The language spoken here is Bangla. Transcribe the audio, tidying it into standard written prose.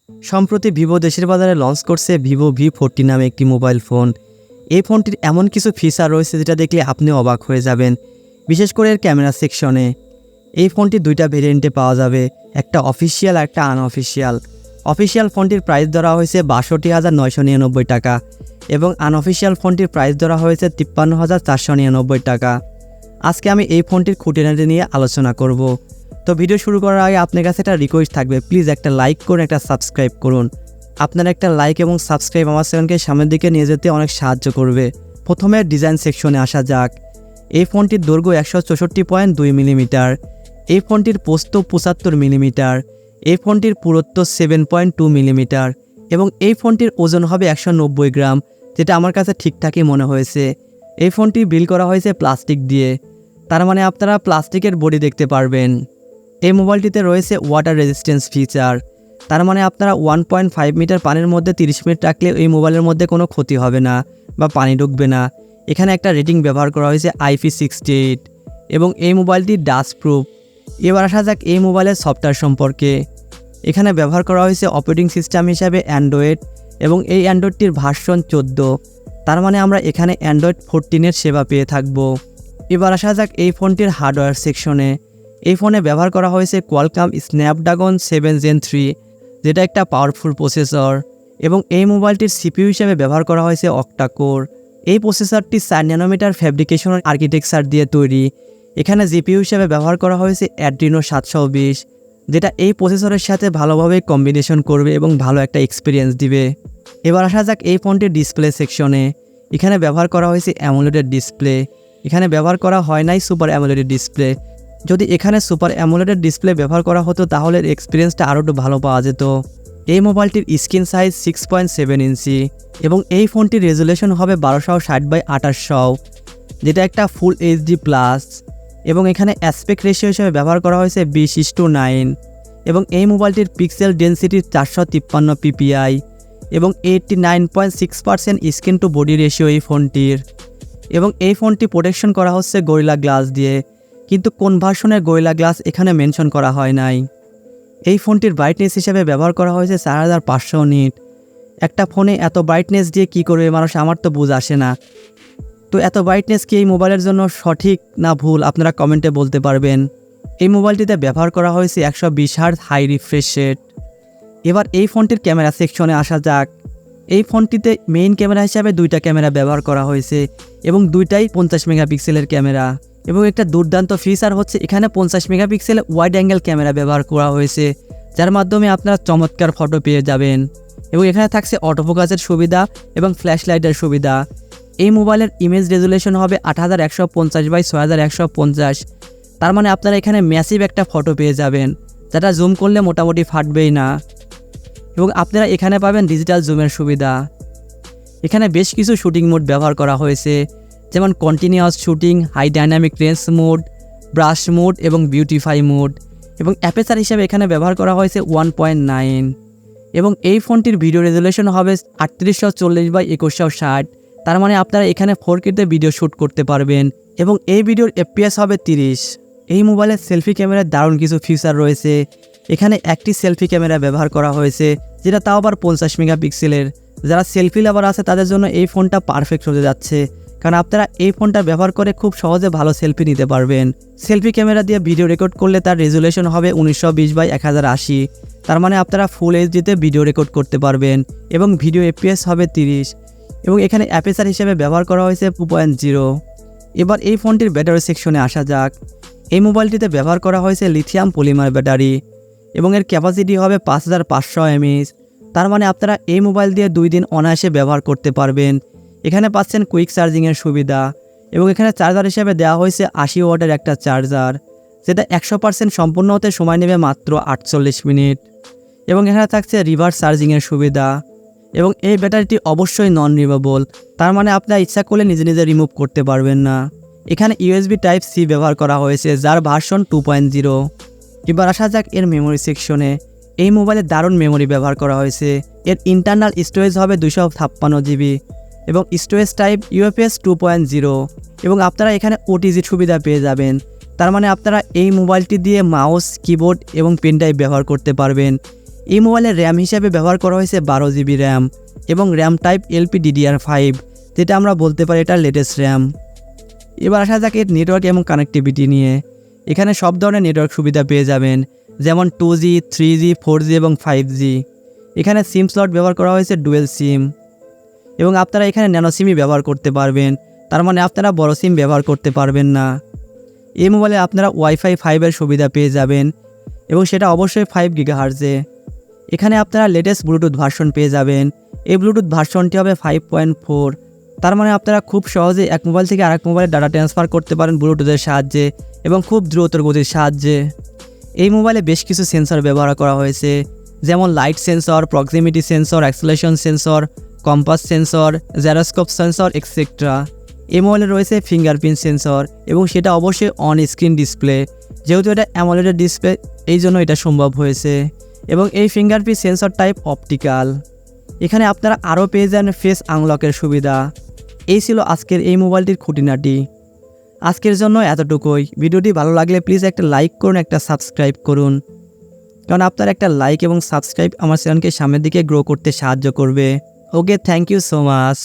সম্প্রতি ভিভো দেশের বাজারে লঞ্চ করছে ভিভো V40 নামে একটি মোবাইল ফোন। এই ফোনটির এমন কিছু ফিচার রয়েছে যেটা দেখলে আপনি অবাক হয়ে যাবেন, বিশেষ করে এর ক্যামেরা সেকশনে। এই ফোনটি দুইটা ভেরিয়েন্টে পাওয়া যাবে, একটা অফিসিয়াল আর একটা আনঅফিসিয়াল। অফিসিয়াল ফোনটির প্রাইস ধরা হয়েছে ৬২,৯৯৯ টাকা এবং আনঅফিসিয়াল ফোনটির প্রাইস ধরা হয়েছে ৫৩,৪৯৯ টাকা। আজকে আমি এই ফোনটির খুঁটিনাটি নিয়ে আলোচনা করব। তো ভিডিও শুরু করার আগে আপনার কাছে একটা রিকোয়েস্ট থাকবে, প্লিজ একটা লাইক করুন, একটা সাবস্ক্রাইব করুন। আপনার একটা লাইক এবং সাবস্ক্রাইব আমার চ্যানেলকে সামনের দিকে নিয়ে যেতে অনেক সাহায্য করবে। প্রথমে ডিজাইন সেকশনে আসা যাক। এই ফোনটির দৈর্ঘ্য ১৬৪.২ মিলিমিটার, এই ফোনটির প্রস্থ ৭৫ মিলিমিটার, এই ফোনটির পুরুত্ব 7.2 মিলিমিটার এবং এই ফোনটির ওজন হবে ১৯০ গ্রাম, যেটা আমার কাছে ঠিকঠাকই মনে হয়েছে। এই ফোনটি বিল্ড করা হয়েছে প্লাস্টিক দিয়ে, তার মানে আপনারা প্লাস্টিকের বডি দেখতে পারবেন। এই মোবাইলটিতে রয়েছে ওয়াটার রেজিস্ট্যান্স ফিচার, তার মানে আপনারা 1.5 মিটার পানির মধ্যে 30 মিনিট রাখলে এই মোবাইলের মধ্যে কোনো ক্ষতি হবে না বা পানি ঢুকবে না। এখানে একটা রেটিং ব্যবহার করা হয়েছে IP68 এবং এই মোবাইলটি ডাস্ট প্রুফ। এবার আসা যাক এই মোবাইলের সফটওয়্যার সম্পর্কে। এখানে ব্যবহার করা হয়েছে অপারেটিং সিস্টেম হিসাবে অ্যান্ড্রয়েড এবং এই অ্যান্ড্রয়েডটির ভার্সন 14, তার মানে আমরা এখানে অ্যান্ড্রয়েড 14-এর সেবা পেয়ে থাকব। এবার আসা যাক এই ফোনটির হার্ডওয়্যার সেকশনে। এই ফোনে ব্যবহার করা হয়েছে কোয়ালকম স্ন্যাপড্রাগন 7 Gen 3, যেটা একটা পাওয়ারফুল প্রসেসর এবং এই মোবাইলটির সিপিইউ হিসেবে ব্যবহার করা হয়েছে অক্টা কোর। এই প্রসেসরটি 4 ন্যানোমিটার ফ্যাব্রিকেশন আর্কিটেকচার দিয়ে তৈরি। এখানে জিপিইউ হিসেবে ব্যবহার করা হয়েছে অ্যাড্রিনো 720, যেটা এই প্রসেসরের সাথে ভালোভাবে কম্বিনেশন করবে এবং ভালো একটা এক্সপিরিয়েন্স দিবে। এবার আসা যাক এই ফোনটির ডিসপ্লে সেকশনে। এখানে ব্যবহার করা হয়েছে অ্যামোলেড ডিসপ্লে, এখানে ব্যবহার করা হয় নাই সুপার অ্যামোলেড ডিসপ্লে। যদি এখানে সুপার অ্যামোলেড ডিসপ্লে ব্যবহার করা হতো তাহলে এক্সপিরিয়েন্সটা আরও একটু ভালো পাওয়া যেত। এই মোবাইলটির স্ক্রিন সাইজ 6.7 ইঞ্চি এবং এই ফোনটির রেজুলেশন হবে 1260x2800, যেটা একটা ফুল এইচডি প্লাস এবং এখানে অ্যাসপেক্ট রেশিও হিসেবে ব্যবহার করা হয়েছে 20:9 এবং এই মোবাইলটির পিক্সেল ডেনসিটি 453 ppi এবং 89.6% স্ক্রিন টু বডি রেশিও এই ফোনটির। এবং এই ফোনটি প্রোটেকশন করা হচ্ছে গরিলা গ্লাস দিয়ে, কিন্তু কোন ভার্সনের গরিলা গ্লাস এখানে মেনশন করা হয় নাই। এই ফোনটির ব্রাইটনেস হিসেবে ব্যবহার করা হয়েছে 4500 নিট। একটা ফোনে এত ব্রাইটনেস দিয়ে কি করবে মানুষ, আমার তো বুঝ আসে না। তো এত ব্রাইটনেস কি এই মোবাইলের জন্য সঠিক না ভুল, আপনারা কমেন্টে বলতে পারবেন। এই মোবাইলটিতে ব্যবহার করা হয়েছে 120 হার্জ হাই রিফ্রেশ রেট। এবার এই ফোনটির ক্যামেরা সেকশনে আসা যাক। এই ফোনটিতে মেইন ক্যামেরা হিসাবে দুইটা ক্যামেরা ব্যবহার করা হয়েছে এবং দুইটাই 50 মেগাপিক্সেলের ক্যামেরা এবং একটা দুর্দান্ত ফিচার হচ্ছে এখানে 50 মেগাপিক্সেল ওয়াইড অ্যাঙ্গেল ক্যামেরা ব্যবহার করা হয়েছে, যার মাধ্যমে আপনারা চমৎকার ফটো পেয়ে যাবেন। এবং এখানে থাকছে অটোফোকাসের সুবিধা এবং ফ্ল্যাশ লাইটের সুবিধা। এই মোবাইলের ইমেজ রেজুলেশন হবে 8150x6150, তার মানে আপনারা এখানে ম্যাসিভ একটা ফটো পেয়ে যাবেন, যেটা জুম করলে মোটামুটি ফাটবেই না। এবং আপনারা এখানে পাবেন ডিজিটাল জুমের সুবিধা। এখানে বেশ কিছু শুটিং মোড ব্যবহার করা হয়েছে, যেমন continuous shooting, high dynamic range mode, brush mode এবং বিউটিফাই মোড। এবং অ্যাপেচার হিসেবে এখানে ব্যবহার করা হয়েছে 1.9 এবং এই ফোনটির ভিডিও রেজুলেশন হবে 3840x2160, তার মানে আপনারা এখানে 4K-তে ভিডিও শ্যুট করতে পারবেন এবং এই ভিডিওর FPS হবে 30। এই মোবাইলের সেলফি ক্যামেরার দারুণ কিছু ফিচার রয়েছে। এখানে একটি সেলফি ক্যামেরা ব্যবহার করা হয়েছে, যেটা তাও আবার 50 মেগাপিক্সেলের। যারা সেলফি লাভার আছে তাদের জন্য এই ফোনটা পারফেক্ট হতে যাচ্ছে, কারণ আপনারা এই ফোনটা ব্যবহার করে খুব সহজে ভালো সেলফি নিতে পারবেন। সেলফি ক্যামেরা দিয়ে ভিডিও রেকর্ড করলে তার রেজুলেশন হবে 1920x1080, তার মানে আপনারা ফুল এইচডিতে ভিডিও রেকর্ড করতে পারবেন এবং ভিডিও FPS হবে 30 এবং এখানে অ্যাপেচার হিসেবে ব্যবহার করা হয়েছে 2.0। এবার এই ফোনটির ব্যাটারি সেকশনে আসা যাক। এই মোবাইলটিতে ব্যবহার করা হয়েছে লিথিয়াম পলিমার ব্যাটারি এবং এর ক্যাপাসিটি হবে 5500 mAh, তার মানে আপনারা এই মোবাইল দিয়ে 2 দিন অনায়াসে ব্যবহার করতে পারবেন। এখানে পাচ্ছেন কুইক চার্জিংয়ের সুবিধা এবং এখানে চার্জার হিসেবে দেওয়া হয়েছে 80 ওয়াটের একটা চার্জার, যেটা 100% সম্পূর্ণ হতে সময় নেবে মাত্র 48 মিনিট এবং এখানে থাকছে রিভার্স চার্জিংয়ের সুবিধা এবং এই ব্যাটারিটি অবশ্যই নন রিমুভেবল, তার মানে আপনারা ইচ্ছা করলে নিজে নিজে রিমুভ করতে পারবেন না। এখানে USB Type-C ব্যবহার করা হয়েছে, যার ভার্সন 2.0। এবার আসা যাক এর মেমোরি সেকশনে। এই মোবাইলে দারুণ মেমোরি ব্যবহার করা হয়েছে। এর ইন্টারনাল স্টোরেজ হবে 256 GB এবং স্টোরেজ টাইপ UFS 2.0 এবং আপনারা এখানে OTG সুবিধা পেয়ে যাবেন, তার মানে আপনারা এই মোবাইলটি দিয়ে মাউস, কিবোর্ড এবং পেন ড্রাইভ ব্যবহার করতে পারবেন। এই মোবাইলের র্যাম হিসাবে ব্যবহার করা হয়েছে 12 GB র্যাম এবং র্যাম টাইপ LPDDR5, যেটা আমরা বলতে পারি এটা লেটেস্ট র্যাম। এবার আসা যাক এর নেটওয়ার্ক এবং কানেক্টিভিটি নিয়ে। এখানে সব ধরনের নেটওয়ার্ক সুবিধা পেয়ে যাবেন, যেমন 2G, 3G, 4G এবং 5G। এখানে সিম স্লট ব্যবহার করা হয়েছে ডুয়েল সিম, এবং আপনারা এখানে ন্যানো সিমই ব্যবহার করতে পারবেন, তার মানে আপনারা বড় সিম ব্যবহার করতে পারবেন না। এই মোবাইলে আপনারা ওয়াইফাই 5 সুবিধা পেয়ে যাবেন, এবং সেটা অবশ্যই 5 GHz-এ। এখানে আপনারা লেটেস্ট ব্লুটুথ ভার্সন পেয়ে যাবেন। এই ব্লুটুথ ভার্সনটি হবে 5.4, তার মানে আপনারা খুব সহজে এক মোবাইল থেকে আরেক মোবাইলে ডাটা ট্রান্সফার করতে পারেন ব্লুটুথের সাহায্যে এবং খুব দ্রুতর গতির সাহায্যে। এই মোবাইলে বেশ কিছু সেন্সর ব্যবহার করা হয়েছে, যেমন light sensor, proximity sensor, acceleration sensor, compass sensor, gyroscope sensor etcetera. এই মোবাইলে রয়েছে ফিঙ্গারপ্রিন্ট সেন্সর, এবং সেটা অবশ্যই অন স্ক্রিন ডিসপ্লে, যেহেতু এটা অ্যামোলেড ডিসপ্লে এই জন্য এটা সম্ভব হয়েছে। এবং এই ফিঙ্গারপ্রিন্ট সেন্সর টাইপ অপটিক্যাল। এখানে আপনারা আরও পেয়ে যান ফেস আনলকের সুবিধা। এই ছিল আজকের এই মোবাইলটির খুঁটিনাটি। আজকের জন্য এতটুকুই। ভিডিওটি ভালো লাগলে প্লিজ একটা লাইক করুন, একটা সাবস্ক্রাইব করুন, কারণ আপনার একটা লাইক এবং সাবস্ক্রাইব আমার চ্যানেলকে সামনের দিকে গ্রো করতে সাহায্য করবে। ওকে, থ্যাংক ইউ সো মাচ।